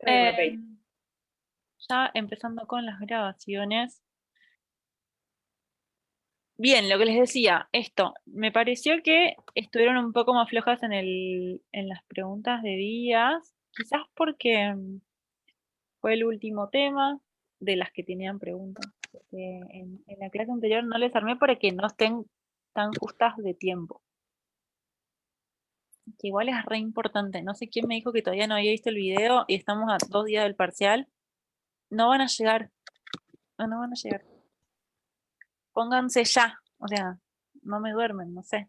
Eh, Ok. ya empezando con las grabaciones. Bien, lo que les decía, esto, me pareció que estuvieron un poco más flojas en las preguntas de días, quizás porque fue el último tema de las que tenían preguntas, porque en la clase anterior no les armé para que no estén tan justas de tiempo. Que igual es re importante, no sé quién me dijo que todavía no había visto el video y estamos a 2 días del parcial, no van a llegar, no van a llegar. Pónganse ya, o sea, no me duermen, no sé.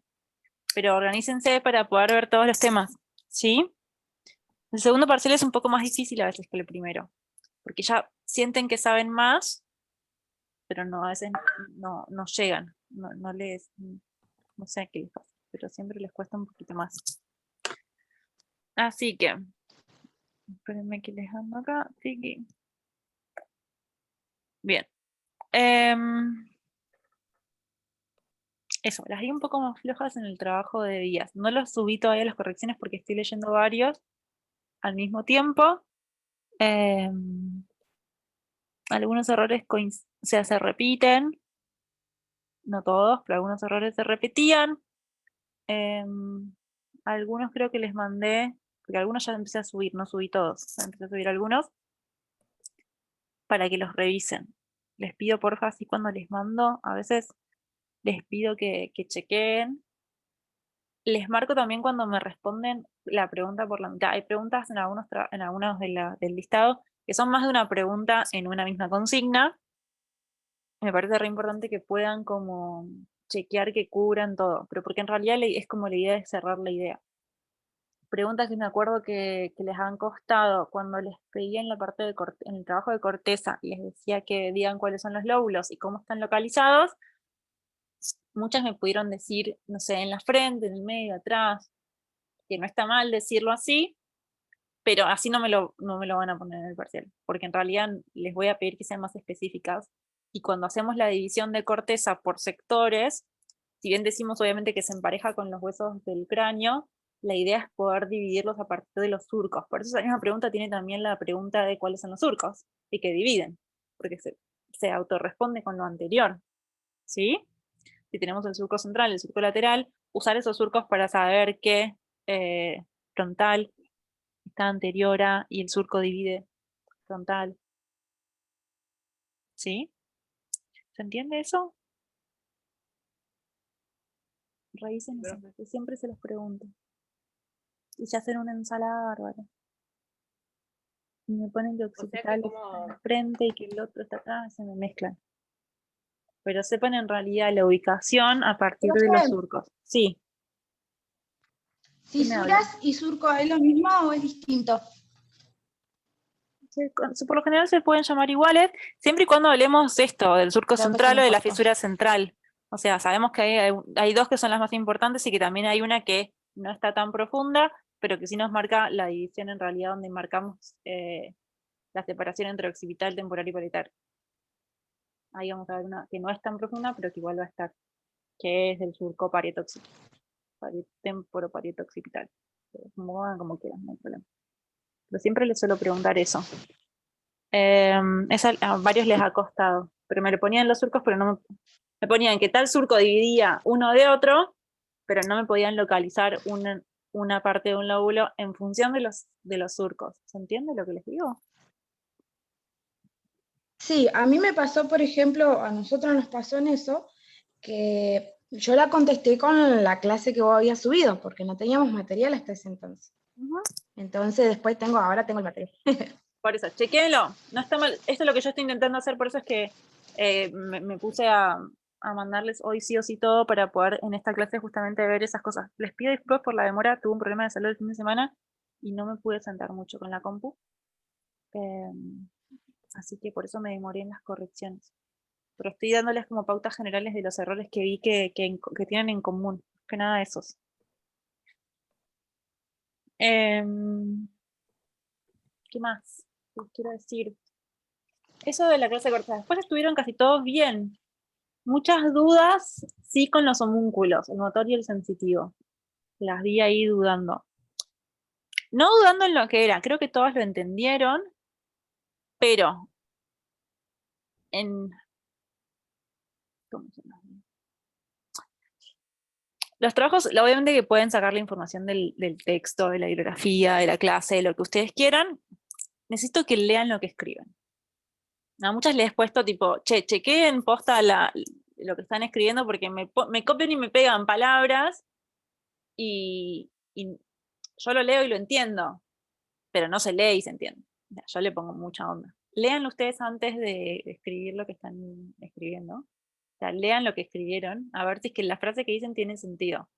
Pero organícense para poder ver todos los temas, ¿sí? El segundo parcial es un poco más difícil a veces que el primero, porque ya sienten que saben más, pero no, a veces no llegan, no sé qué les pasa, pero siempre les cuesta un poquito más. Así que, espérenme que les ando acá, tiki. Bien. Eso, las vi un poco más flojas en el trabajo de días. No los subí todavía las correcciones porque estoy leyendo varios al mismo tiempo. Algunos errores o sea, se repiten, no todos, pero algunos errores se repetían. Algunos creo que les mandé, porque algunos ya empecé a subir, no subí todos, empecé a subir algunos, para que los revisen. Les pido porfa, así cuando les mando, a veces les pido que chequeen. Les marco también cuando me responden la pregunta por la mitad. Hay preguntas en algunos del listado que son más de una pregunta en una misma consigna. Me parece re importante que puedan como chequear que cubran todo, pero porque en realidad es como la idea de cerrar la idea. Preguntas que me acuerdo que les han costado cuando les pedí en la parte en el trabajo de corteza, les decía que digan cuáles son los lóbulos y cómo están localizados. Muchas me pudieron decir, no sé, en la frente, en el medio, atrás, que no está mal decirlo así, pero así no me lo van a poner en el parcial, porque en realidad les voy a pedir que sean más específicas, y cuando hacemos la división de corteza por sectores, si bien decimos obviamente que se empareja con los huesos del cráneo, la idea es poder dividirlos a partir de los surcos. Por eso esa misma pregunta tiene también la pregunta de cuáles son los surcos, y que dividen, porque se autorresponde con lo anterior, ¿sí? Si tenemos el surco central, el surco lateral, usar esos surcos para saber qué frontal está anterior a, y el surco divide frontal. ¿Sí? ¿Se entiende eso? Revisen eso, que siempre se los pregunto. Y se hacen una ensalada bárbara. Y me ponen que occipital está en frente y que el otro está atrás, y se me mezclan. Pero sepan en realidad la ubicación a partir de los surcos. Sí. ¿Fisuras y surco es lo mismo o es distinto? Por lo general se pueden llamar iguales, siempre y cuando hablemos de esto, del surco central o de la fisura central. O sea, sabemos que hay dos que son las más importantes y que también hay una que no está tan profunda, pero que sí nos marca la división en realidad, donde marcamos la separación entre occipital, temporal y parietal. Ahí vamos a ver una que no es tan profunda, pero que igual va a estar, que es del surco temporoparieto-occipital. Como quieran, no hay problema. Pero siempre les suelo preguntar eso. A varios les ha costado, pero me lo ponían los surcos, pero no me ponían que tal surco dividía uno de otro, pero no me podían localizar una parte de un lóbulo en función de los surcos. ¿Se entiende lo que les digo? Sí, a mí me pasó, por ejemplo, a nosotros nos pasó en eso, que yo la contesté con la clase que vos habías subido, porque no teníamos material hasta ese entonces. Entonces después ahora tengo el material. Por eso, chequéenlo, no está mal. Esto es lo que yo estoy intentando hacer, por eso es que me puse a mandarles hoy sí o sí todo para poder en esta clase justamente ver esas cosas. Les pido disculpas por la demora, tuve un problema de salud el fin de semana y no me pude sentar mucho con la compu. Así que por eso me demoré en las correcciones. Pero estoy dándoles como pautas generales de los errores que vi que tienen en común, que nada de esos. ¿Qué más les quiero decir? Eso de la clase corta. Después estuvieron casi todos bien. Muchas dudas, sí, con los homúnculos, el motor y el sensitivo. Las vi ahí dudando. No dudando en lo que era, creo que todos lo entendieron, pero en... ¿cómo se llama? Los trabajos, obviamente que pueden sacar la información del texto, de la bibliografía, de la clase, de lo que ustedes quieran. Necesito que lean lo que escriben. A muchas les he puesto tipo, chequeen posta lo que están escribiendo porque me copian y me pegan palabras y yo lo leo y lo entiendo, pero no se lee y se entiende. Yo le pongo mucha onda. Leanlo ustedes antes de escribir lo que están escribiendo. O sea, lean lo que escribieron, a ver si es que la frase que dicen tiene sentido.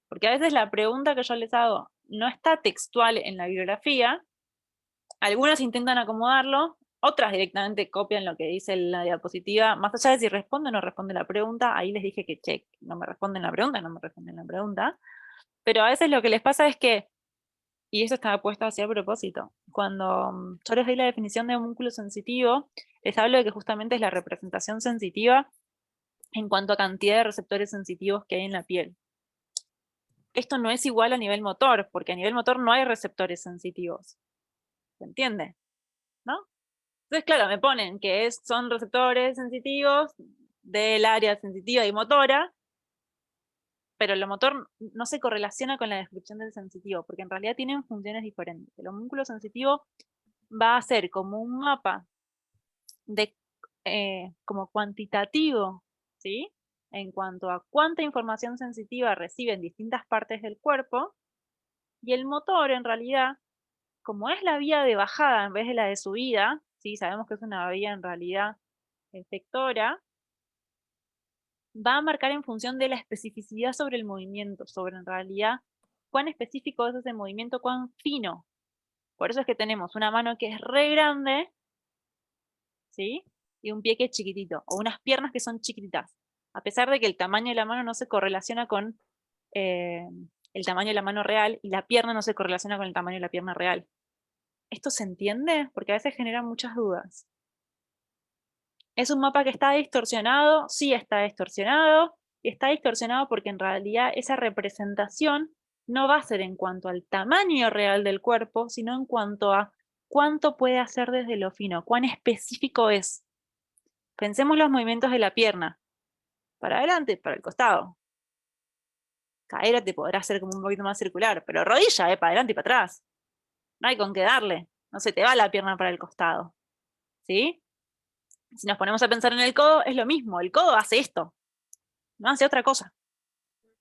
Porque a veces la pregunta que yo les hago no está textual en la bibliografía, algunas intentan acomodarlo, otras directamente copian lo que dice la diapositiva, más allá de si responde o no responde la pregunta, ahí les dije que check, no me responden la pregunta, no me responden la pregunta, pero a veces lo que les pasa es que, y eso estaba puesto así a propósito, cuando yo les doy la definición de homúnculo sensitivo, les hablo de que justamente es la representación sensitiva en cuanto a cantidad de receptores sensitivos que hay en la piel. Esto no es igual a nivel motor, porque a nivel motor no hay receptores sensitivos. ¿Se entiende? ¿No? Entonces, claro, me ponen que son receptores sensitivos del área sensitiva y motora, pero el motor no se correlaciona con la descripción del sensitivo, porque en realidad tienen funciones diferentes. El homúnculo sensitivo va a ser como un mapa de, como cuantitativo, ¿sí? En cuanto a cuánta información sensitiva reciben distintas partes del cuerpo, y el motor en realidad, como es la vía de bajada en vez de la de subida, ¿sí? Sabemos que es una vía en realidad efectora, va a marcar en función de la especificidad sobre el movimiento, sobre en realidad cuán específico es ese movimiento, cuán fino. Por eso es que tenemos una mano que es re grande, ¿sí? Y un pie que es chiquitito, o unas piernas que son chiquititas, a pesar de que el tamaño de la mano no se correlaciona con el tamaño de la mano real, y la pierna no se correlaciona con el tamaño de la pierna real. ¿Esto se entiende? Porque a veces genera muchas dudas. ¿Es un mapa que está distorsionado? Sí, está distorsionado. Y está distorsionado porque en realidad esa representación no va a ser en cuanto al tamaño real del cuerpo, sino en cuanto a cuánto puede hacer desde lo fino, cuán específico es. Pensemos los movimientos de la pierna. Para adelante, para el costado. Cadera te podrá hacer como un poquito más circular, pero rodilla, para adelante y para atrás. No hay con qué darle. No se te va la pierna para el costado. ¿Sí? Si nos ponemos a pensar en el codo, es lo mismo. El codo hace esto, no hace otra cosa.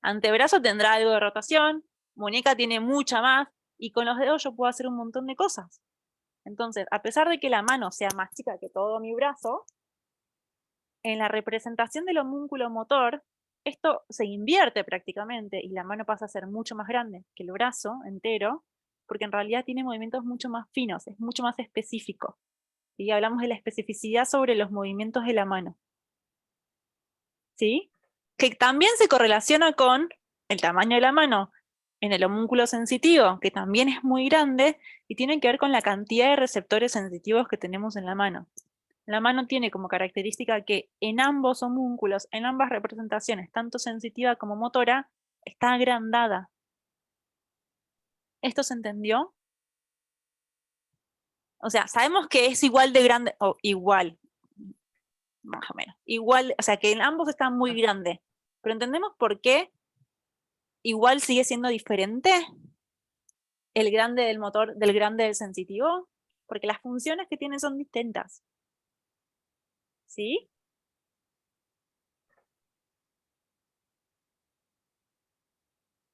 Antebrazo tendrá algo de rotación, muñeca tiene mucha más, y con los dedos yo puedo hacer un montón de cosas. Entonces, a pesar de que la mano sea más chica que todo mi brazo, en la representación del homúnculo motor, esto se invierte prácticamente y la mano pasa a ser mucho más grande que el brazo entero, porque en realidad tiene movimientos mucho más finos, es mucho más específico. Y hablamos de la especificidad sobre los movimientos de la mano. ¿Sí? Que también se correlaciona con el tamaño de la mano en el homúnculo sensitivo, que también es muy grande y tiene que ver con la cantidad de receptores sensitivos que tenemos en la mano. La mano tiene como característica que en ambos homúnculos, en ambas representaciones, tanto sensitiva como motora, está agrandada. ¿Esto se entendió? O sea, sabemos que es igual de grande, o igual, más o menos, igual, o sea, que en ambos están muy grandes, pero ¿entendemos por qué igual sigue siendo diferente el grande del motor del grande del sensitivo? Porque las funciones que tiene son distintas. ¿Sí?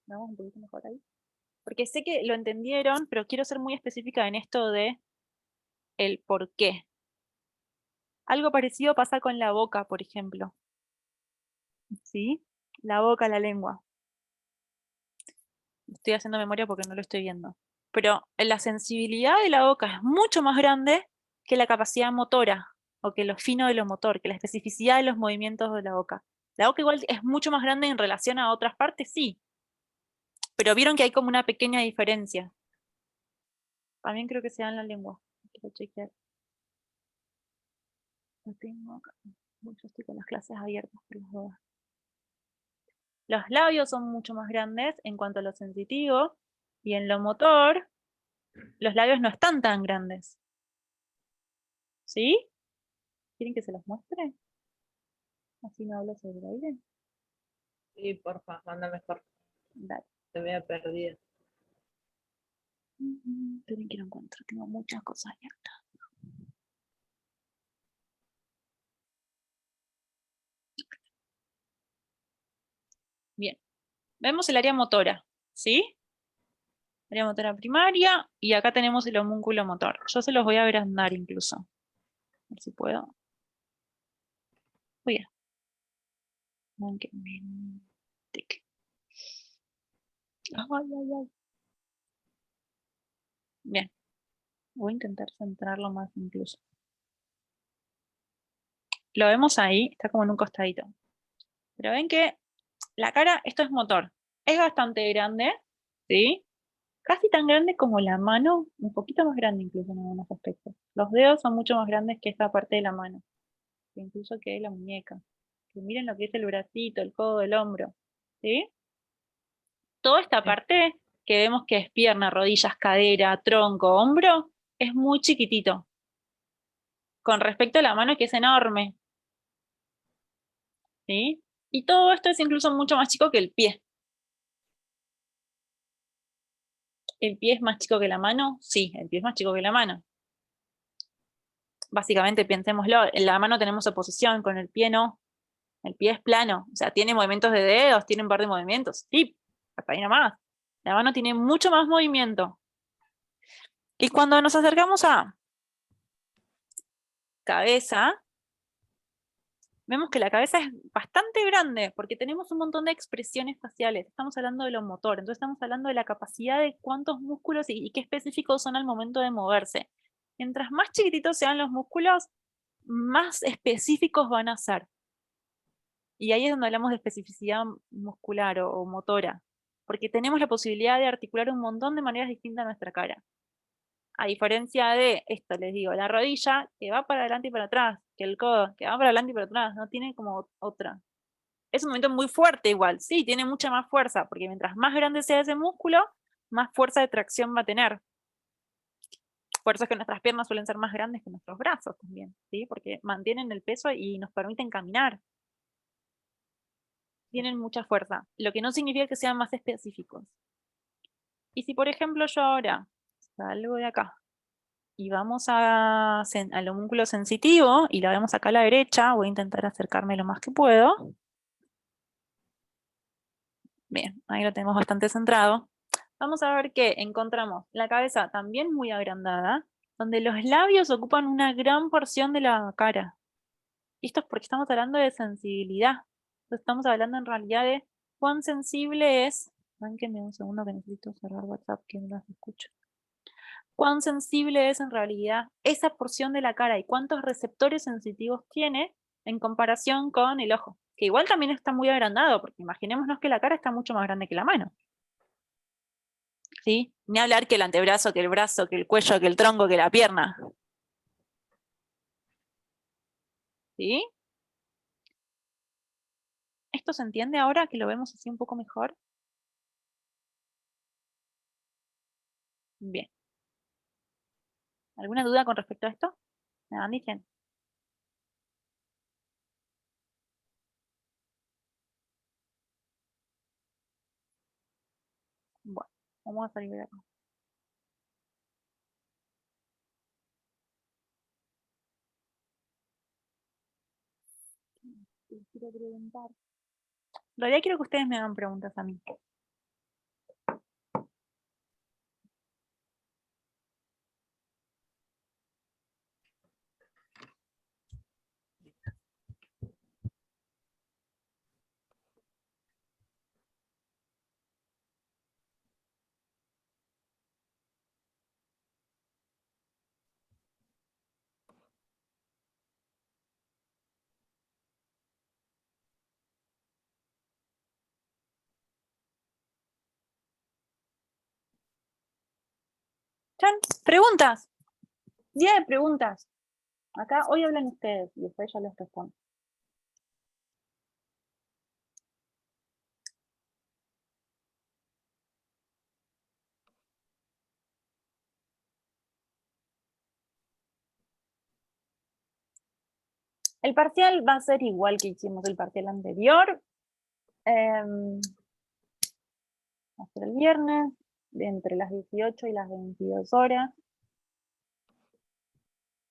Vamos un poquito mejor ahí. Porque sé que lo entendieron, pero quiero ser muy específica en esto de el por qué. Algo parecido pasa con la boca, por ejemplo. ¿Sí? La boca, la lengua. Estoy haciendo memoria porque no lo estoy viendo. Pero la sensibilidad de la boca es mucho más grande que la capacidad motora, o que lo fino de lo motor, que la especificidad de los movimientos de la boca. La boca igual es mucho más grande en relación a otras partes, sí. Pero vieron que hay como una pequeña diferencia. También creo que se da en la lengua. Quiero chequear. Lo tengo acá. Yo estoy con las clases abiertas por las dudas. Los labios son mucho más grandes en cuanto a lo sensitivo, y en lo motor los labios no están tan grandes. ¿Sí? ¿Quieren que se los muestre? Así no hablo sobre el aire. Sí, porfa, anda mejor. Dale. Se me había perdido. Esperen que lo encuentro, tengo muchas cosas abiertas. Bien, vemos el área motora, ¿sí? Área motora primaria, y acá tenemos el homúnculo motor. Yo se los voy a agrandar incluso. A ver si puedo. Voy a. Bien, voy a intentar centrarlo más incluso. Lo vemos ahí, está como en un costadito. Pero ven que la cara, esto es motor. Es bastante grande, ¿sí? Casi tan grande como la mano, un poquito más grande incluso en algunos aspectos. Los dedos son mucho más grandes que esta parte de la mano, que incluso que la muñeca. Que miren lo que es el bracito, el codo, el hombro, ¿sí? Toda esta parte que vemos que es pierna, rodillas, cadera, tronco, hombro, es muy chiquitito. Con respecto a la mano que es enorme, ¿sí? Y todo esto es incluso mucho más chico que el pie. ¿El pie es más chico que la mano? Sí, el pie es más chico que la mano. Básicamente, pensémoslo, en la mano tenemos oposición, con el pie no. El pie es plano, o sea, tiene movimientos de dedos, tiene un par de movimientos. Sí, hasta ahí nomás. La mano tiene mucho más movimiento. Y cuando nos acercamos a cabeza, vemos que la cabeza es bastante grande, porque tenemos un montón de expresiones faciales. Estamos hablando de lo motor, entonces estamos hablando de la capacidad de cuántos músculos y qué específicos son al momento de moverse. Mientras más chiquititos sean los músculos, más específicos van a ser. Y ahí es donde hablamos de especificidad muscular o motora, porque tenemos la posibilidad de articular un montón de maneras distintas a nuestra cara. A diferencia de esto, les digo, la rodilla que va para adelante y para atrás, que el codo que va para adelante y para atrás, no tiene como otra. Es un movimiento muy fuerte igual, sí, tiene mucha más fuerza, porque mientras más grande sea ese músculo, más fuerza de tracción va a tener. Por eso es que nuestras piernas suelen ser más grandes que nuestros brazos también, ¿sí? Porque mantienen el peso y nos permiten caminar. Tienen mucha fuerza, lo que no significa que sean más específicos. Y si por ejemplo yo ahora salgo de acá y vamos al homúnculo sensitivo y la vemos acá a la derecha, voy a intentar acercarme lo más que puedo. Bien, ahí lo tenemos bastante centrado. Vamos a ver que encontramos la cabeza también muy agrandada, donde los labios ocupan una gran porción de la cara. Y esto es porque estamos hablando de sensibilidad. Entonces estamos hablando en realidad de cuán sensible es. Mánquenme un segundo que necesito cerrar WhatsApp que no las escucho. Cuán sensible es en realidad esa porción de la cara y cuántos receptores sensitivos tiene en comparación con el ojo. Que igual también está muy agrandado, porque imaginémonos que la cara está mucho más grande que la mano. ¿Sí? Ni hablar que el antebrazo, que el brazo, que el cuello, que el tronco, que la pierna. ¿Sí? ¿Esto se entiende ahora que lo vemos así un poco mejor? Bien. ¿Alguna duda con respecto a esto? ¿Me dan dicen? Bueno, vamos a salir de acá. Les quiero preguntar. En realidad quiero que ustedes me hagan preguntas a mí. ¿Chan? ¿Preguntas? Día de preguntas. Acá hoy hablan ustedes y después ya les respondo. El parcial va a ser igual que hicimos el parcial anterior. Va a ser el viernes, de entre las 18 y las 22 horas.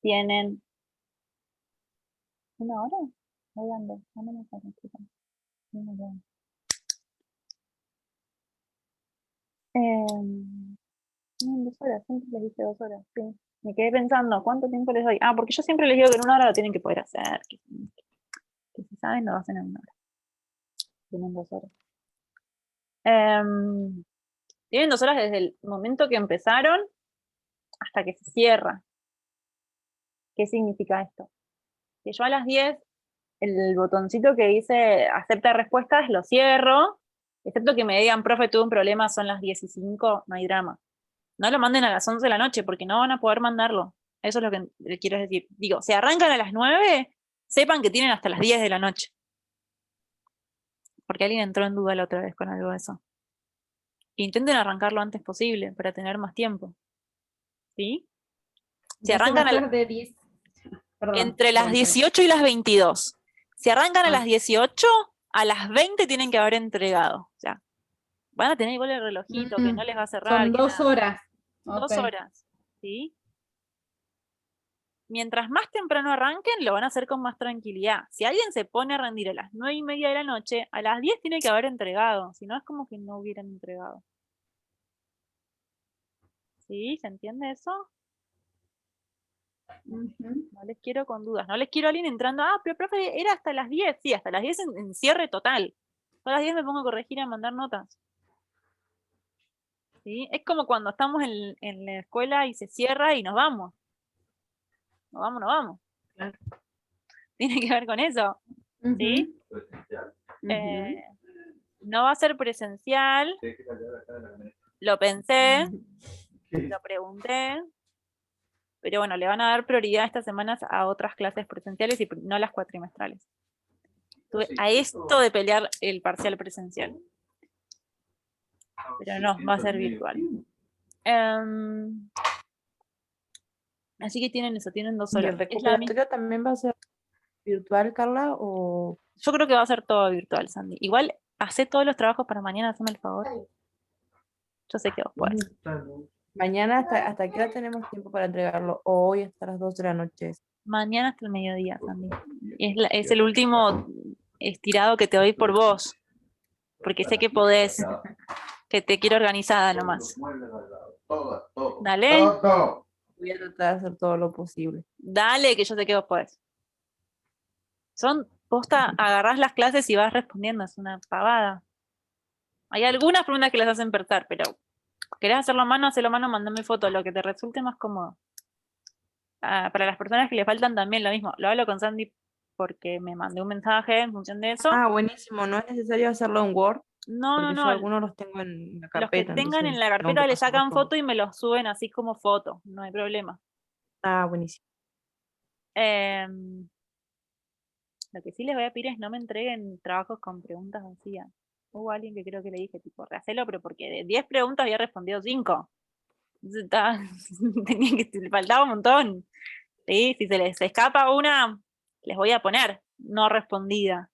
Tienen ¿una hora? Voy dando, no me acuerdo, chicos. No me acuerdo. No, 2 horas, siempre les dije 2 horas, sí. Me quedé pensando, ¿cuánto tiempo les doy? Ah, porque yo siempre les digo que en 1 hora lo tienen que poder hacer, que si saben lo hacen en 1 hora. Tienen 2 horas. Tienen 2 horas desde el momento que empezaron hasta que se cierra. ¿Qué significa esto? Que yo a las 10, el botoncito que dice acepta respuestas, lo cierro, excepto que me digan, profe, tuve un problema, son las 10:05, no hay drama. No lo manden a las 11 de la noche, porque no van a poder mandarlo. Eso es lo que le quiero decir. Digo, si arrancan a las 9, sepan que tienen hasta las 10 de la noche. Porque alguien entró en duda la otra vez con algo de eso. Intenten arrancar lo antes posible, para tener más tiempo. ¿Sí? Si arrancan de 10. Perdón, entre las 18 y las 22. Si arrancan a las 18, a las 20 tienen que haber entregado. O sea, van a tener igual el relojito, que no les va a cerrar. Son 2 horas. 2 Ok. horas, ¿sí? Mientras más temprano arranquen, lo van a hacer con más tranquilidad. Si alguien se pone a rendir a las 9:30 de la noche, a las 10 tiene que haber entregado. Si no, es como que no hubieran entregado. ¿Sí? ¿Se entiende eso? No les quiero con dudas. No les quiero a alguien entrando, pero profe, era hasta las 10. Sí, hasta las 10 en cierre total. Yo a las 10 me pongo a corregir y a mandar notas. ¿Sí? Es como cuando estamos en la escuela y se cierra y nos vamos. Nos vamos, nos vamos. Claro. Tiene que ver con eso. ¿Sí? No va a ser presencial. Lo pensé, lo pregunté, pero bueno, le van a dar prioridad estas semanas a otras clases presenciales y no las cuatrimestrales. Estuve a esto de pelear el parcial presencial. Pero no, va a ser virtual. Así que tienen eso, tienen 2 ¿Y horas. el recuperatorio también va a ser virtual, Carla? ¿O Yo creo que va a ser todo virtual, Sandy. Igual, hacé todos los trabajos para mañana, hazme el favor. Yo sé que vos podés. mañana hasta qué hora tenemos tiempo para entregarlo? ¿O hoy hasta las 12 de la noche? Mañana hasta el mediodía, Sandy. Es el último estirado que te doy por vos. Porque sé que podés, que te quiero organizada nomás. Dale. Voy a tratar de hacer todo lo posible. Dale, que yo sé que vos podés. Son, posta, agarrás las clases y vas respondiendo, es una pavada. Hay algunas preguntas que las hacen perder, pero querés hacerlo a mano, hacelo a mano, mandame foto, lo que te resulte más cómodo. Para las personas que le faltan también lo mismo. Lo hablo con Sandy porque me mandé un mensaje en función de eso. Buenísimo, no es necesario hacerlo en Word, No, porque yo no. algunos los tengo en la Los que carpeta. tengan en entonces la tengo carpeta que le pasarlos sacan todos. foto y me los suben así como foto, no hay problema. Buenísimo. Lo que sí les voy a pedir es no me entreguen trabajos con preguntas vacías. Hubo alguien que creo que le dije, tipo, rehacelo, pero porque de 10 preguntas había respondido 5. Entonces le faltaba un montón. ¿Sí? Si se les escapa una, les voy a poner no respondida.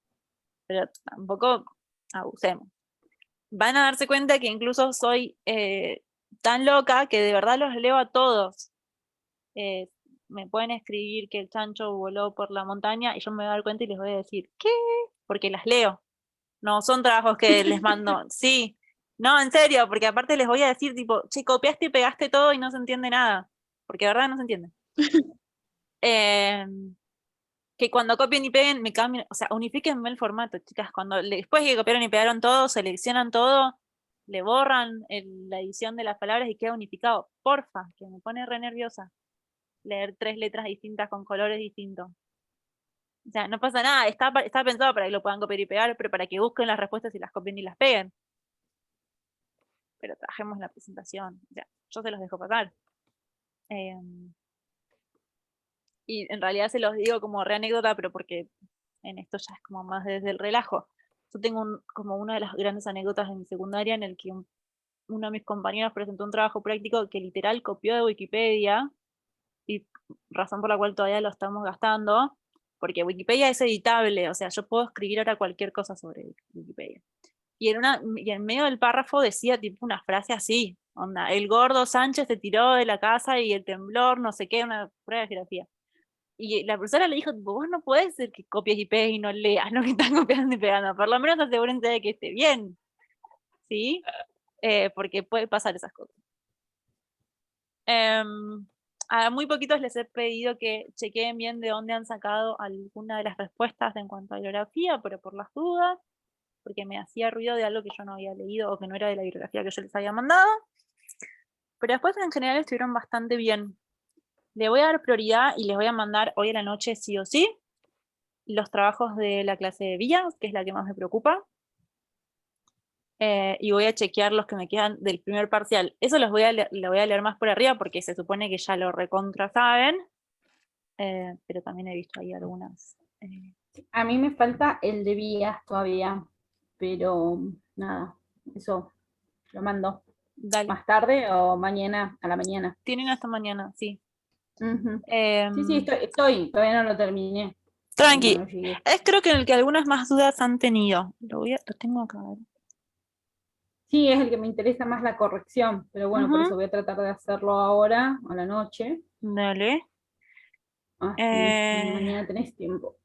Pero tampoco abusemos. Van a darse cuenta que incluso soy tan loca que de verdad los leo a todos. Me pueden escribir que el chancho voló por la montaña y yo me voy a dar cuenta y les voy a decir, ¿qué? Porque las leo. No, son trabajos que les mando. Sí. No, en serio, porque aparte les voy a decir, tipo, che, copiaste y pegaste todo y no se entiende nada. Porque de verdad no se entiende. Que cuando copien y peguen, me cambien, o sea, unifíquenme el formato, chicas. Después que copiaron y pegaron todo, seleccionan todo, le borran la edición de las palabras y queda unificado. Porfa, que me pone re nerviosa leer 3 letras distintas con colores distintos. O sea, no pasa nada, está pensado para que lo puedan copiar y pegar, pero para que busquen las respuestas y las copien y las peguen. Pero trabajemos la presentación. O sea, yo se los dejo pasar. Y en realidad se los digo como re anécdota, pero porque en esto ya es como más desde el relajo. Yo tengo como una de las grandes anécdotas en mi secundaria en el que uno de mis compañeros presentó un trabajo práctico que literal copió de Wikipedia, y razón por la cual todavía lo estamos gastando, porque Wikipedia es editable, o sea, yo puedo escribir ahora cualquier cosa sobre Wikipedia. Y en medio del párrafo decía tipo una frase así, onda, el gordo Sánchez se tiró de la casa y el temblor, no sé qué, una prueba de geografía. Y la profesora le dijo, tipo, vos no podés ser que copies y pegues y no leas lo que están copiando y pegando, por lo menos asegúrense de que esté bien, ¿sí? Porque puede pasar esas cosas. A muy poquitos les he pedido que chequeen bien de dónde han sacado alguna de las respuestas en cuanto a bibliografía, pero por las dudas, porque me hacía ruido de algo que yo no había leído o que no era de la bibliografía que yo les había mandado. Pero después en general estuvieron bastante bien. Le voy a dar prioridad y les voy a mandar hoy a la noche sí o sí los trabajos de la clase de Vía, que es la que más me preocupa. Y voy a chequear los que me quedan del primer parcial. Eso lo voy a leer más por arriba porque se supone que ya lo recontra saben. Pero también he visto ahí algunas. A mí me falta el de vías todavía, pero nada, eso lo mando Dale. más tarde o mañana a la mañana. Tienen hasta mañana, sí. Ujú. Sí, todavía no lo terminé. Tranqui. No llegué. Es creo que en el que algunas más dudas han tenido. Lo tengo acá. Sí, es el que me interesa más la corrección, pero bueno, por eso voy a tratar de hacerlo ahora, a la noche. Dale. Así mañana tenés tiempo.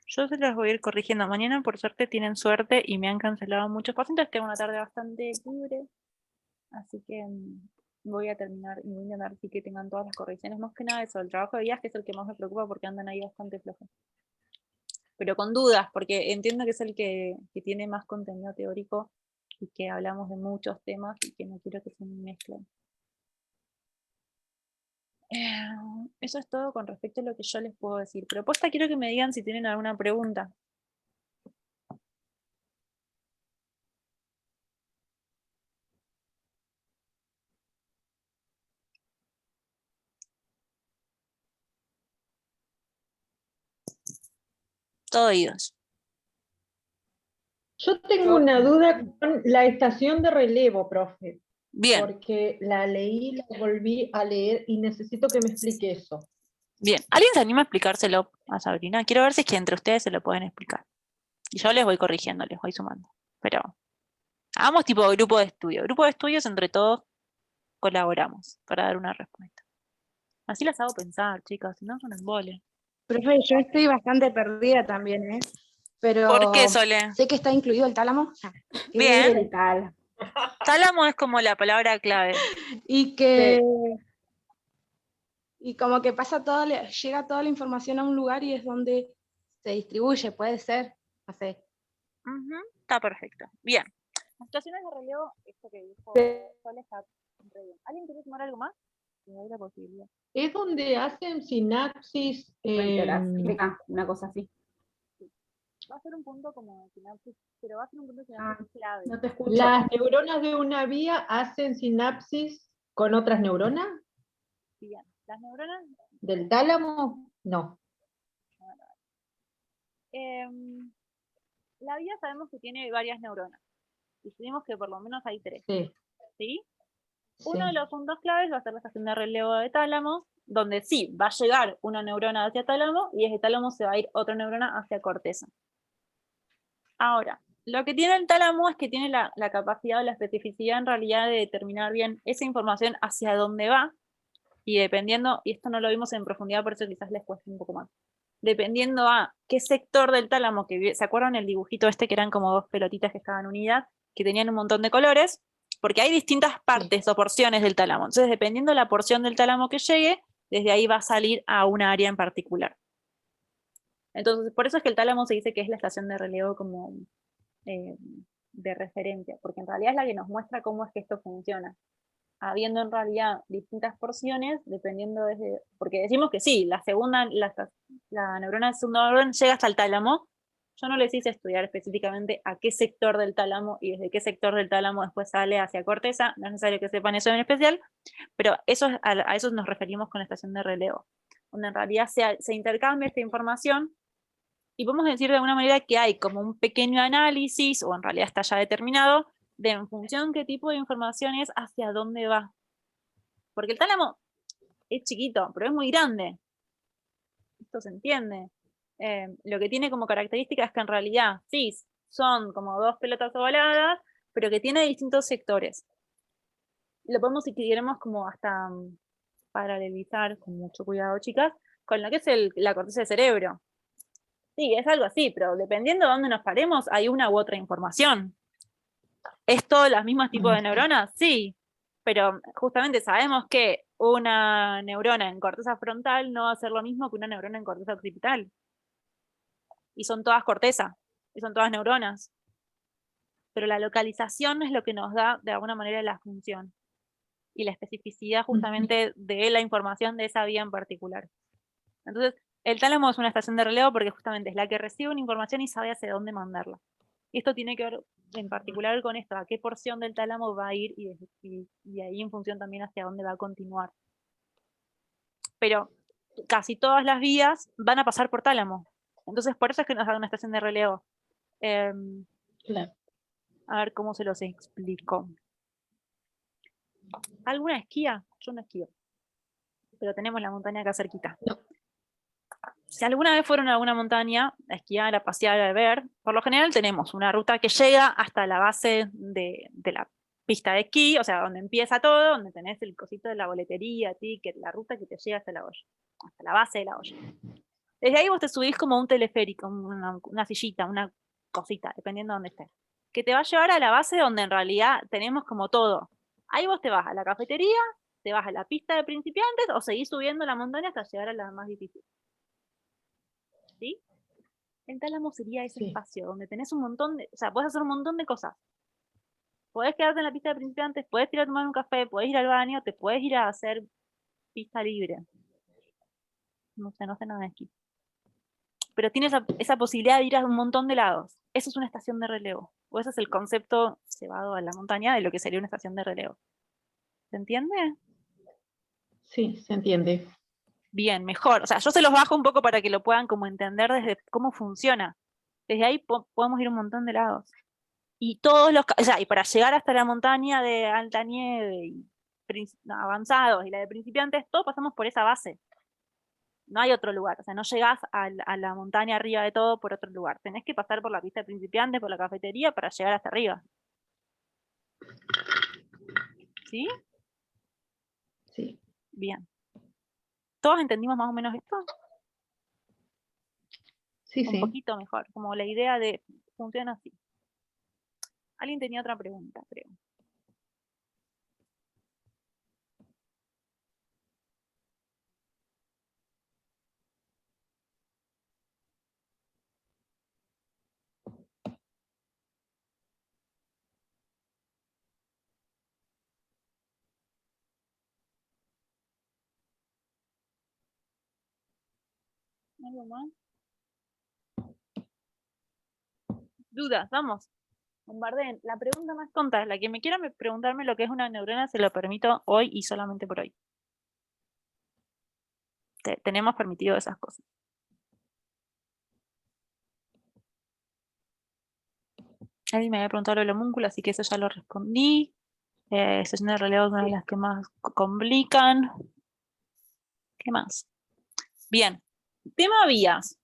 Yo se las voy a ir corrigiendo. Mañana, por suerte, tienen suerte y me han cancelado muchos pacientes. Tengo una tarde bastante libre. Así que voy a terminar y voy a intentar sí que tengan todas las correcciones. Más que nada eso, el trabajo de guías, que es el que más me preocupa porque andan ahí bastante flojos. Pero con dudas, porque entiendo que es el que tiene más contenido teórico y que hablamos de muchos temas y que no quiero que se mezclen. Eso es todo con respecto a lo que yo les puedo decir. Pero posta quiero que me digan si tienen alguna pregunta. Todo oídos. Yo tengo una duda con la estación de relevo, profe. Bien. Porque la leí, la volví a leer y necesito que me explique eso. Bien. ¿Alguien se anima a explicárselo a Sabrina? Quiero ver si es que entre ustedes se lo pueden explicar. Y yo les voy corrigiendo, les voy sumando. Pero hagamos tipo grupo de estudio. Grupo de estudios, entre todos colaboramos para dar una respuesta. Así las hago pensar, chicas, si no son embole. Profe, yo estoy bastante perdida también, ¿eh? Pero ¿Por qué, Sole? sé que está incluido el tálamo. Bien. El tal. Tálamo es como la palabra clave. Y que... Y como que pasa llega toda la información a un lugar y es donde se distribuye, puede ser, no sé. Está perfecto. Bien. Las situaciones de relevo, esto que dijo Sole está re bien. ¿Alguien quiere sumar algo más? Si hay la posibilidad. Es donde hacen sinapsis. Una cosa así. Va a ser un punto como de sinapsis, pero va a ser un punto de sinapsis clave. No te escucho. ¿Las neuronas de una vía hacen sinapsis con otras neuronas? Bien. ¿Las neuronas? ¿Del tálamo? No. La vía sabemos que tiene varias neuronas. Decidimos que por lo menos hay 3. Sí. ¿Sí? Sí. Uno de los puntos claves va a ser la estación de relevo de tálamo, donde sí, va a llegar una neurona hacia tálamo y desde tálamo se va a ir otra neurona hacia corteza. Ahora, lo que tiene el tálamo es que tiene la capacidad o la especificidad en realidad de determinar bien esa información hacia dónde va, y dependiendo, y esto no lo vimos en profundidad, por eso quizás les cueste un poco más, dependiendo a qué sector del tálamo, ¿se acuerdan el dibujito este que eran como 2 pelotitas que estaban unidas, que tenían un montón de colores? Porque hay distintas partes o porciones del tálamo, entonces dependiendo de la porción del tálamo que llegue, desde ahí va a salir a una área en particular. Entonces, por eso es que el tálamo se dice que es la estación de relevo como de referencia, porque en realidad es la que nos muestra cómo es que esto funciona. Habiendo en realidad distintas porciones, dependiendo porque decimos que sí, la neurona de segundo orden llega hasta el tálamo. Yo no les hice estudiar específicamente a qué sector del tálamo y desde qué sector del tálamo después sale hacia corteza, no es necesario que sepan eso en especial, pero a eso nos referimos con la estación de relevo, donde en realidad se intercambia esta información. Y podemos decir de alguna manera que hay como un pequeño análisis, o en realidad está ya determinado, de en función qué tipo de información es, hacia dónde va. Porque el tálamo es chiquito, pero es muy grande. Esto se entiende. lo que tiene como característica es que en realidad, sí, son como dos pelotas ovaladas, pero que tiene distintos sectores. Lo podemos, si queremos, como hasta paralelizar, con mucho cuidado, chicas, con lo que es la corteza del cerebro. Sí, es algo así, pero dependiendo de dónde nos paremos, hay una u otra información. ¿Es todos los mismos tipos de neuronas? Sí, pero justamente sabemos que una neurona en corteza frontal no va a ser lo mismo que una neurona en corteza occipital. Y son todas corteza, y son todas neuronas. Pero la localización es lo que nos da, de alguna manera, la función. Y la especificidad justamente de la información de esa vía en particular. Entonces, el tálamo es una estación de relevo porque justamente es la que recibe una información y sabe hacia dónde mandarla. Y esto tiene que ver en particular con esto, a qué porción del tálamo va a ir y ahí en función también hacia dónde va a continuar. Pero casi todas las vías van a pasar por tálamo. Entonces, por eso es que nos da una estación de relevo. Claro. A ver cómo se los explico. ¿Alguna esquía? Yo no esquío. Pero tenemos la montaña acá cerquita. No. Si alguna vez fueron a alguna montaña a esquiar, a pasear, a ver, por lo general tenemos una ruta que llega hasta la base de la pista de esquí, o sea, donde empieza todo, donde tenés el cosito de la boletería, ticket, la ruta que te llega hasta la olla, hasta la base de la olla. Desde ahí vos te subís como un teleférico, una sillita, una cosita, dependiendo de dónde estés, que te va a llevar a la base donde en realidad tenemos como todo. Ahí vos te vas a la cafetería, te vas a la pista de principiantes o seguís subiendo la montaña hasta llegar a la más difícil. ¿Sí? El tálamo sería ese espacio donde tenés un montón de, o sea, podés hacer un montón de cosas. Podés quedarte en la pista de principiantes, podés ir a tomar un café, podés ir al baño, te podés ir a hacer pista libre. No sé nada de esquí. Pero tiene esa posibilidad de ir a un montón de lados. Eso es una estación de relevo. O ese es el concepto llevado a la montaña de lo que sería una estación de relevo. ¿Se entiende? Sí, se entiende. Bien, mejor. O sea, yo se los bajo un poco para que lo puedan como entender desde cómo funciona. Desde ahí podemos ir a un montón de lados. Y todos los, o sea, y para llegar hasta la montaña de alta nieve y avanzados y la de principiantes, todos pasamos por esa base. No hay otro lugar, o sea, no llegás a la montaña arriba de todo por otro lugar. Tenés que pasar por la pista de principiantes, por la cafetería para llegar hasta arriba. ¿Sí? Sí. Bien. ¿Todos entendimos más o menos esto? Sí, Un poquito mejor, como la idea de funciona así. Alguien tenía otra pregunta, creo. ¿Algo más? Dudas, vamos. Bombardeen. La pregunta más tonta es la que me quiera preguntarme lo que es una neurona, se lo permito hoy y solamente por hoy. Tenemos permitido esas cosas. Alguien me había preguntado lo del homúnculo, así que eso ya lo respondí. Sesión de relevo es una de las que más complican. ¿Qué más? Bien. Tema vías.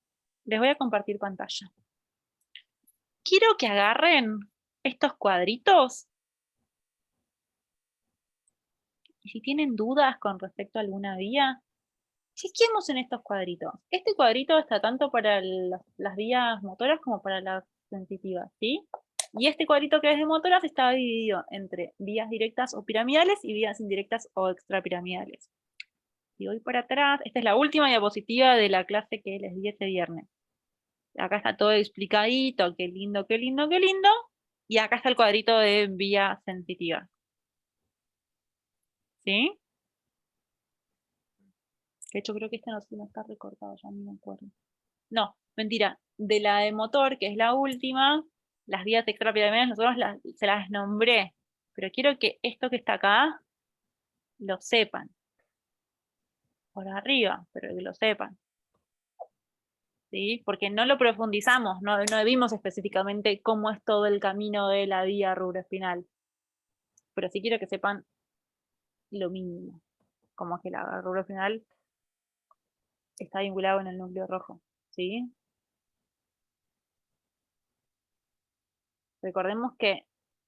Les voy a compartir pantalla. Quiero que agarren estos cuadritos. Y si tienen dudas con respecto a alguna vía, chequemos en estos cuadritos. Este cuadrito está tanto para las vías motoras como para las sensitivas, ¿sí? Y este cuadrito que es de motoras está dividido entre vías directas o piramidales y vías indirectas o extrapiramidales. Si voy para atrás, esta es la última diapositiva de la clase que les di este viernes. Acá está todo explicadito, qué lindo, qué lindo, qué lindo. Y acá está el cuadrito de vía sensitiva. ¿Sí? De hecho, creo que este no está recortado, ya no me acuerdo. No, mentira. De la de motor, que es la última, las vías extrapiramidales nosotros se las nombré. Pero quiero que esto que está acá lo sepan. Por arriba, pero que lo sepan. ¿Sí? Porque no lo profundizamos, no vimos específicamente cómo es todo el camino de la vía rubroespinal. Pero sí quiero que sepan lo mínimo. Como que la rubroespinal está vinculado en el núcleo rojo. ¿Sí? Recordemos que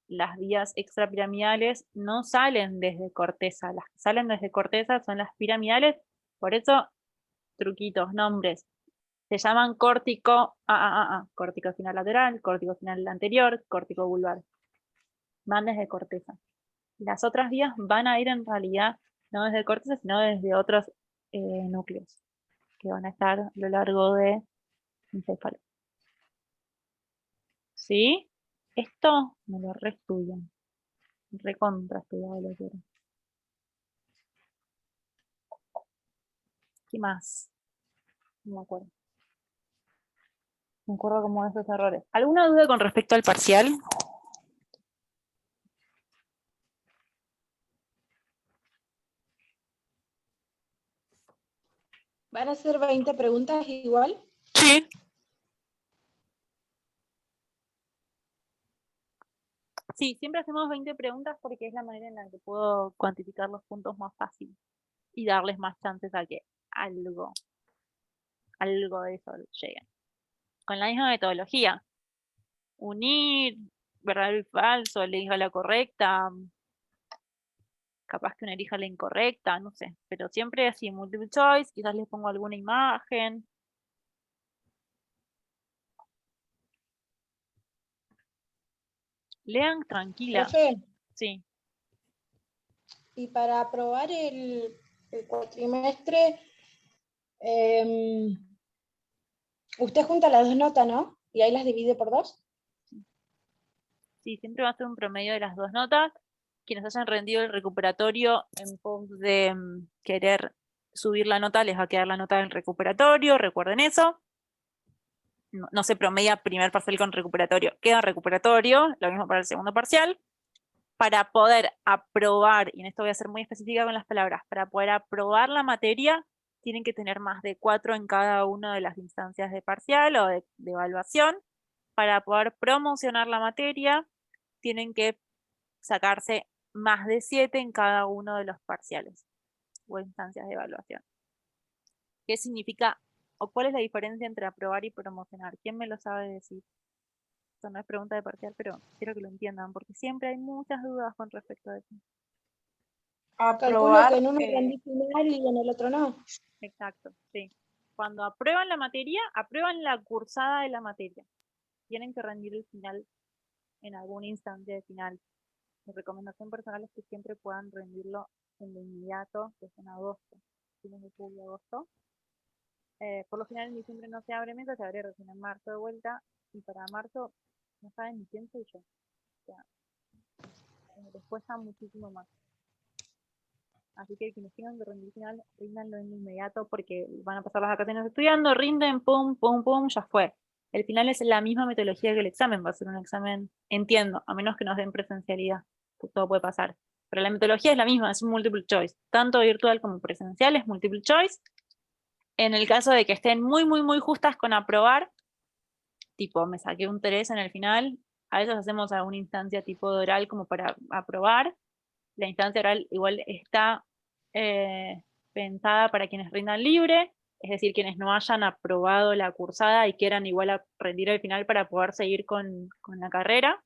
las vías extrapiramidales no salen desde corteza, las que salen desde corteza son las piramidales, por eso, truquitos, nombres, se llaman córtico final lateral, córtico final anterior, córtico vulvar, van desde corteza. Las otras vías van a ir en realidad no desde corteza, sino desde otros núcleos, que van a estar a lo largo de encéfalo. ¿Sí? Esto me lo reestudian. Recontra estudiado lo quiero. ¿Qué más? No me acuerdo. Me acuerdo como de esos errores. ¿Alguna duda con respecto al parcial? ¿Van a ser 20 preguntas igual? Sí. Sí, siempre hacemos 20 preguntas porque es la manera en la que puedo cuantificar los puntos más fácil y darles más chances a que algo de eso llegue. Con la misma metodología. Unir, verdadero y falso, elija la correcta, capaz que una elija la incorrecta, no sé. Pero siempre así, multiple choice, quizás les pongo alguna imagen. Lean tranquila. Profe, Sí. y para aprobar el cuatrimestre, usted junta las dos notas, ¿no? Y ahí las divide por 2. Sí, siempre va a ser un promedio de las dos notas. Quienes hayan rendido el recuperatorio en pos de querer subir la nota, les va a quedar la nota del recuperatorio, recuerden eso. No se promedia primer parcial con recuperatorio, queda recuperatorio, lo mismo para el segundo parcial. Para poder aprobar, y en esto voy a ser muy específica con las palabras, para poder aprobar la materia, tienen que tener más de 4 en cada una de las instancias de parcial o de evaluación. Para poder promocionar la materia, tienen que sacarse más de 7 en cada uno de los parciales o instancias de evaluación. ¿Qué significa o cuál es la diferencia entre aprobar y promocionar? ¿Quién me lo sabe decir? Esto no es pregunta de parcial, pero quiero que lo entiendan, porque siempre hay muchas dudas con respecto a eso. Calculo que en uno rendí final y en el otro no. Exacto, sí. Cuando aprueban la materia, aprueban la cursada de la materia. Tienen que rendir el final en alguna instancia de final. Mi recomendación personal es que siempre puedan rendirlo en lo inmediato, que es en agosto, fines de julio, agosto. Por lo general en diciembre no se abre mesa, se abre recién en marzo de vuelta, y para marzo no saben ni quién soy yo. O sea, les cuesta muchísimo más. Así que quienes tengan que rendir final, ríndanlo en lo inmediato porque van a pasar las vacaciones estudiando, rinden, pum, pum, pum, ya fue. El final es la misma metodología que el examen, va a ser un examen, entiendo, a menos que nos den presencialidad, pues todo puede pasar. Pero la metodología es la misma, es un multiple choice. Tanto virtual como presencial es multiple choice. En el caso de que estén muy, muy, muy justas con aprobar, tipo me saqué un 3 en el final, a veces hacemos alguna instancia tipo de oral como para aprobar. La instancia oral igual está pensada para quienes rindan libre, es decir, quienes no hayan aprobado la cursada y quieran igual a rendir el final para poder seguir con la carrera.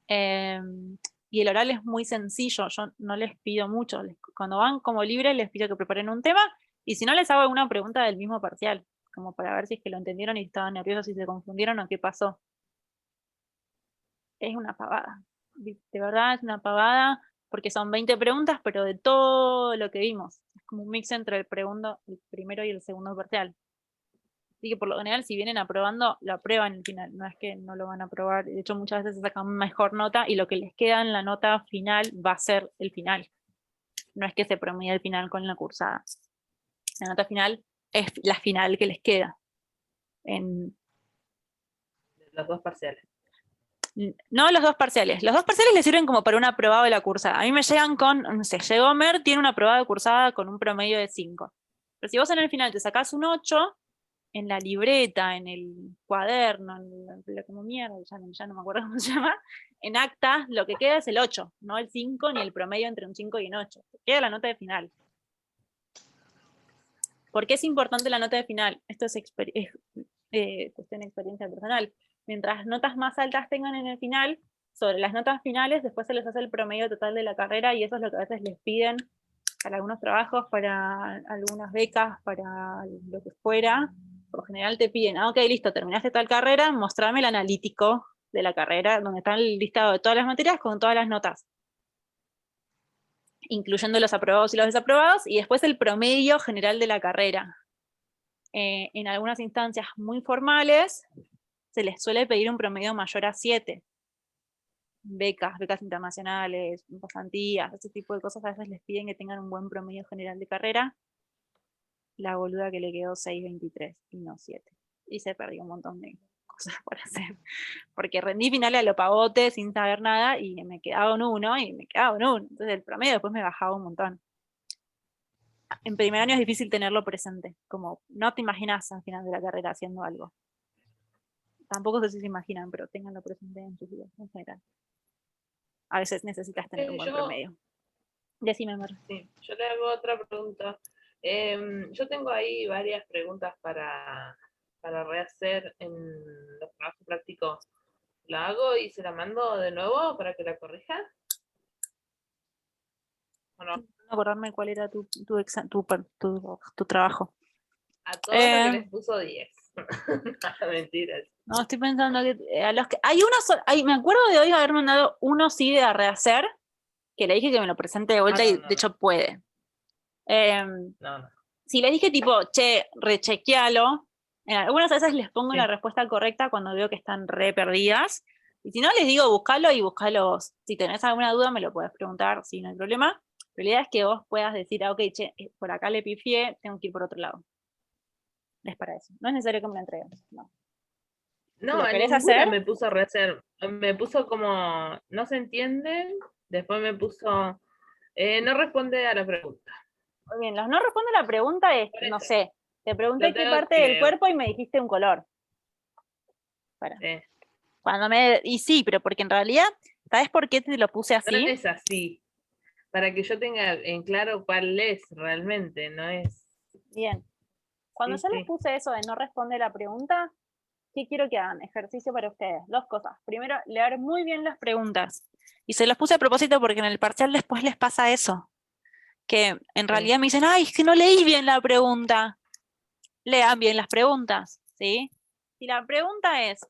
Y el oral es muy sencillo, yo no les pido mucho, cuando van como libre les pido que preparen un tema, y si no les hago una pregunta del mismo parcial, como para ver si es que lo entendieron y estaban nerviosos, si se confundieron o qué pasó. Es una pavada, de verdad es una pavada, porque son 20 preguntas, pero de todo lo que vimos. Es como un mix entre el primero y el segundo parcial. Así que por lo general, si vienen aprobando, lo aprueban al final. No es que no lo van a aprobar. De hecho, muchas veces se sacan mejor nota y lo que les queda en la nota final va a ser el final. No es que se promedia el final con la cursada. La nota final es la final que les queda. En los dos parciales. No los dos parciales. Los dos parciales les sirven como para un aprobado de la cursada. A mí me llegan con, no sé, llegó Mer, tiene una aprobada de cursada con un promedio de 5. Pero si vos en el final te sacás un 8, en la libreta, en el cuaderno, como mierda, ya no me acuerdo cómo se llama, en acta, lo que queda es el 8, no el 5 ni el promedio entre un 5 y un 8. Queda la nota de final. ¿Por qué es importante la nota de final? Esto es cuestión de experiencia personal. Mientras notas más altas tengan en el final, sobre las notas finales, después se les hace el promedio total de la carrera, y eso es lo que a veces les piden para algunos trabajos, para algunas becas, para lo que fuera. Por lo general te piden, ok, listo, terminaste tal carrera, mostrame el analítico de la carrera, donde está el listado de todas las materias con todas las notas, incluyendo los aprobados y los desaprobados, y después el promedio general de la carrera. En algunas instancias muy formales, se les suele pedir un promedio mayor a 7. Becas internacionales, pasantías, ese tipo de cosas, a veces les piden que tengan un buen promedio general de carrera. La boluda que le quedó 6.23 y no 7. Y se perdió un montón de cosas por hacer. Porque rendí finales a lo pavote sin saber nada y me quedaba un 1 y me quedaba un 1. Entonces el promedio después me bajaba un montón. En primer año es difícil tenerlo presente. Como no te imaginas al final de la carrera haciendo algo. Tampoco sé si se imaginan, pero ténganlo presente en sus vidas en general. A veces necesitas tener un buen promedio. Decime, Mar. Sí, yo le hago otra pregunta. Yo tengo ahí varias preguntas para rehacer en los trabajos prácticos. ¿La hago y se la mando de nuevo para que la corrija? ¿O no? No acordarme cuál era tu trabajo. A todos los que les puso 10. Mentiras. No, estoy pensando que a los que hay uno, me acuerdo de hoy haber mandado uno sí de rehacer, que le dije que me lo presente de vuelta y de hecho puede. No. Si le dije tipo, che, rechequealo, en algunas veces les pongo la respuesta correcta cuando veo que están re perdidas, y si no les digo buscalo y buscalo vos. Si tenés alguna duda me lo podés preguntar, si no hay problema, pero la idea es que vos puedas decir, ok, che, por acá le pifié, tengo que ir por otro lado. Es para eso, no es necesario que me lo entreguen, no. No, ¿Lo en querés ninguna hacer? me puso rehacer. Me puso como, no se entiende, después me puso, no responde a la pregunta. Muy bien, los no responde a la pregunta es, no sé, te pregunté qué parte del cuerpo y me dijiste un color. Y sí, pero porque en realidad, ¿sabes por qué te lo puse así? No es así. Para que yo tenga en claro cuál es realmente, no es. Bien. Cuando yo les puse eso de no responde la pregunta, ¿qué quiero que hagan? Ejercicio para ustedes. 2 cosas. Primero, leer muy bien las preguntas. Y se los puse a propósito porque en el parcial después les pasa eso. Que en realidad me dicen, ay, es que no leí bien la pregunta. Lean bien las preguntas, ¿sí? Si la pregunta es,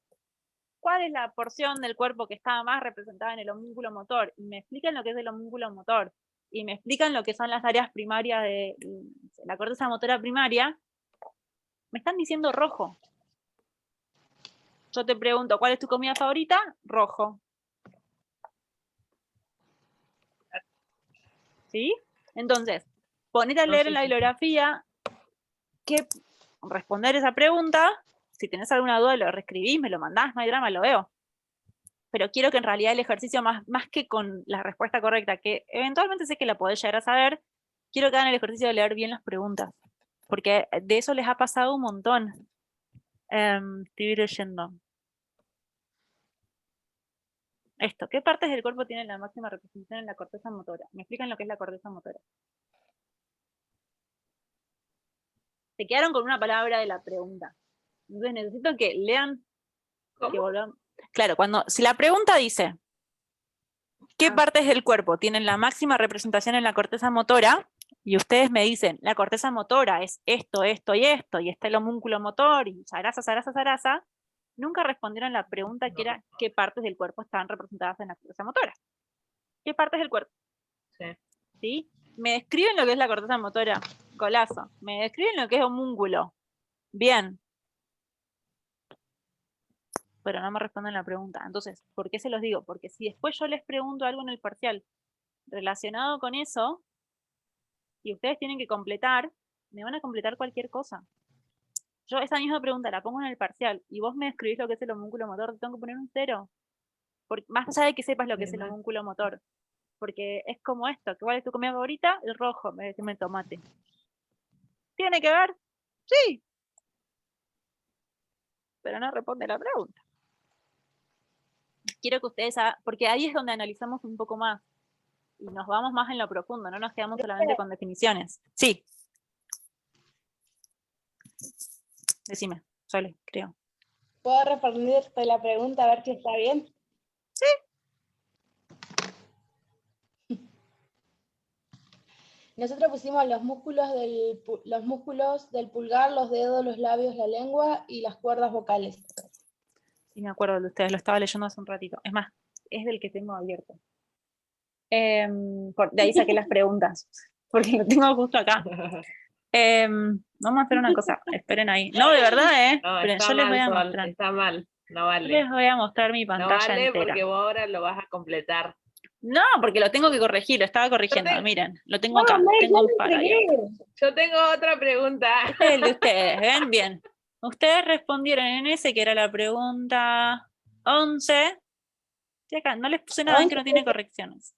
¿cuál es la porción del cuerpo que está más representada en el homúnculo motor? Y me explican lo que es el homúnculo motor. Y me explican lo que son las áreas primarias de la corteza motora primaria. Me están diciendo rojo. Yo te pregunto, ¿cuál es tu comida favorita? Rojo. ¿Sí? Entonces, ponete a leer en la bibliografía, responder esa pregunta. Si tenés alguna duda, lo reescribís, me lo mandás, no hay drama, lo veo. Pero quiero que en realidad el ejercicio, más que con la respuesta correcta, que eventualmente sé que la podés llegar a saber, quiero que hagan el ejercicio de leer bien las preguntas. Porque de eso les ha pasado un montón. Estoy leyendo. Esto, ¿qué partes del cuerpo tienen la máxima representación en la corteza motora? Me explican lo que es la corteza motora. Se quedaron con una palabra de la pregunta. Entonces necesito que lean. Que volvamos. Claro, si la pregunta dice, ¿qué partes del cuerpo tienen la máxima representación en la corteza motora? Y ustedes me dicen, la corteza motora es esto, esto y esto, y está el homúnculo motor, y zaraza. Nunca respondieron la pregunta que era, ¿qué partes del cuerpo están representadas en la corteza motora? ¿Qué partes del cuerpo? ¿Sí? Me describen lo que es la corteza motora, golazo. Me describen lo que es homúnculo, bien. Pero no me responden la pregunta. Entonces, ¿por qué se los digo? Porque si después yo les pregunto algo en el parcial relacionado con eso, y ustedes tienen que completar, me van a completar cualquier cosa. Yo esa misma pregunta la pongo en el parcial, y vos me describís lo que es el homúnculo motor, te tengo que poner un 0. Más allá de que sepas lo que es el homúnculo motor. Porque es como esto, ¿cuál es tu comida favorita? El rojo, me decime el tomate. ¿Tiene que ver? Sí. Pero no responde la pregunta. Quiero que ustedes, porque ahí es donde analizamos un poco más. Y nos vamos más en lo profundo, no nos quedamos solamente con definiciones. Sí. Decime, Sole, creo. ¿Puedo responderte la pregunta a ver si está bien? Sí. Nosotros pusimos los músculos del pulgar, los dedos, los labios, la lengua y las cuerdas vocales. Sí, me acuerdo de ustedes, lo estaba leyendo hace un ratito. Es más, es del que tengo abierto. De ahí saqué las preguntas, porque lo tengo justo acá. Vamos a hacer una cosa, esperen ahí. No, de verdad, No, Pero está yo les voy a mal, mostrar. está mal. No Yo vale. les voy a mostrar mi No pantalla vale entera. porque vos ahora lo vas a completar. No, porque lo tengo que corregir, lo estaba corrigiendo. tengo- Miren, lo tengo acá. Tengo un par abierto. Yo tengo otra pregunta. Este es el de ustedes, ¿ven? Bien. Ustedes respondieron en ese, que era la pregunta 11. Sí, acá, no les puse nada, es que no tiene correcciones.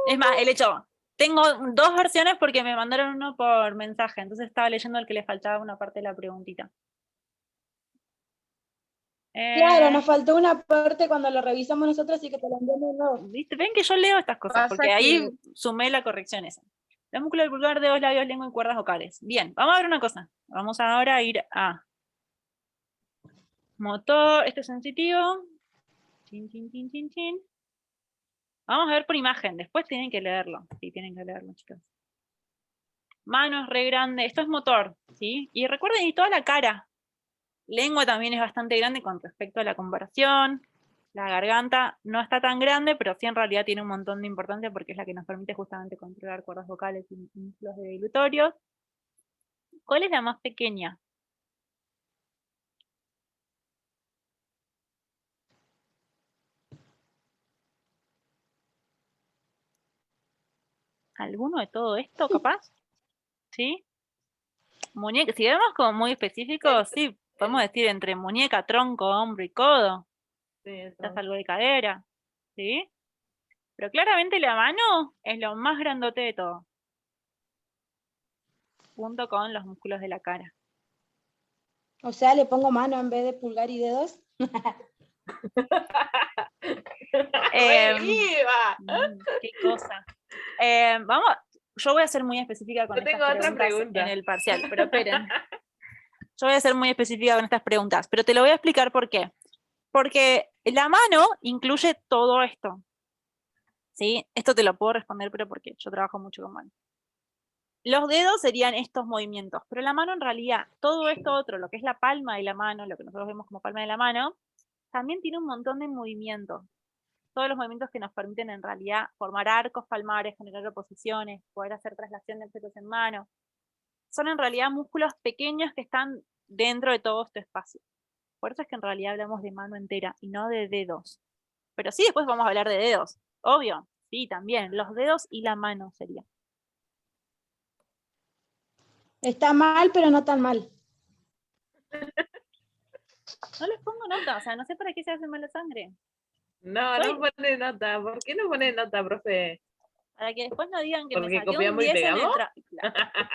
Es más, el hecho, tengo 2 versiones porque me mandaron uno por mensaje, entonces estaba leyendo el que le faltaba una parte de la preguntita. Claro, nos faltó una parte cuando lo revisamos nosotros y que te lo enviamos de nuevo. ¿Viste? Ven que yo leo estas cosas, Pasa porque que- ahí sumé la corrección esa. Los músculos del pulgar, dedos, labios, lengua y cuerdas vocales. Bien, vamos a ver una cosa. Vamos ahora a ir a motor, este sensitivo. Chin, chin, chin, chin, chin. Vamos a ver por imagen, después tienen que leerlo. Sí, tienen que leerlo, chicos. Mano es re grande, esto es motor, ¿sí? Y recuerden, y toda la cara. Lengua también es bastante grande con respecto a la comparación. La garganta no está tan grande, pero sí en realidad tiene un montón de importancia porque es la que nos permite justamente controlar cuerdas vocales y músculos deglutorios. ¿Cuál es la más pequeña? ¿Alguno de todo esto, capaz? ¿Sí? Muñeca, si vemos como muy específicos, sí, podemos decir entre muñeca, tronco, hombro y codo. Sí, eso. Quizás algo de cadera, ¿sí? Pero claramente la mano es lo más grandote de todo. Junto con los músculos de la cara. O sea, le pongo mano en vez de pulgar y dedos. ¡Viva! Qué cosa. Yo voy a ser muy específica con Yo estas tengo otra preguntas pregunta. en el parcial, pero esperen. Yo voy a ser muy específica con estas preguntas, pero te lo voy a explicar por qué. Porque la mano incluye todo esto. ¿Sí? Esto te lo puedo responder, pero porque yo trabajo mucho con mano. Los dedos serían estos movimientos, pero la mano en realidad, todo esto otro, lo que es la palma de la mano, lo que nosotros vemos como palma de la mano, también tiene un montón de movimientos. Todos los movimientos que nos permiten en realidad formar arcos palmares, generar oposiciones, poder hacer traslación de objetos en mano. Son en realidad músculos pequeños que están dentro de todo este espacio. Por eso es que en realidad hablamos de mano entera y no de dedos. Pero sí, después vamos a hablar de dedos. Obvio, sí, también. Los dedos y la mano sería. Está mal, pero no tan mal. No les pongo nota, o sea, no sé para qué se hace mala sangre. No, no pone nota. ¿Por qué no pone nota, profe? Para que después no digan que me ¿Porque saqué un copiamos y 10 en el pegamos? trabajo.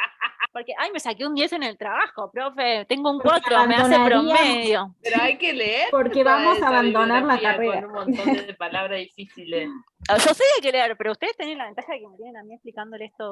Porque, ay, me saqué un 10 en el trabajo, profe. Tengo un 4, me hace promedio. Pero hay que leer. Porque toda vamos a esa abandonar la bibliografía carrera. Con un montón de palabras difíciles. Yo sé de qué leer, pero ustedes tienen la ventaja de que me tienen a mí explicándole esto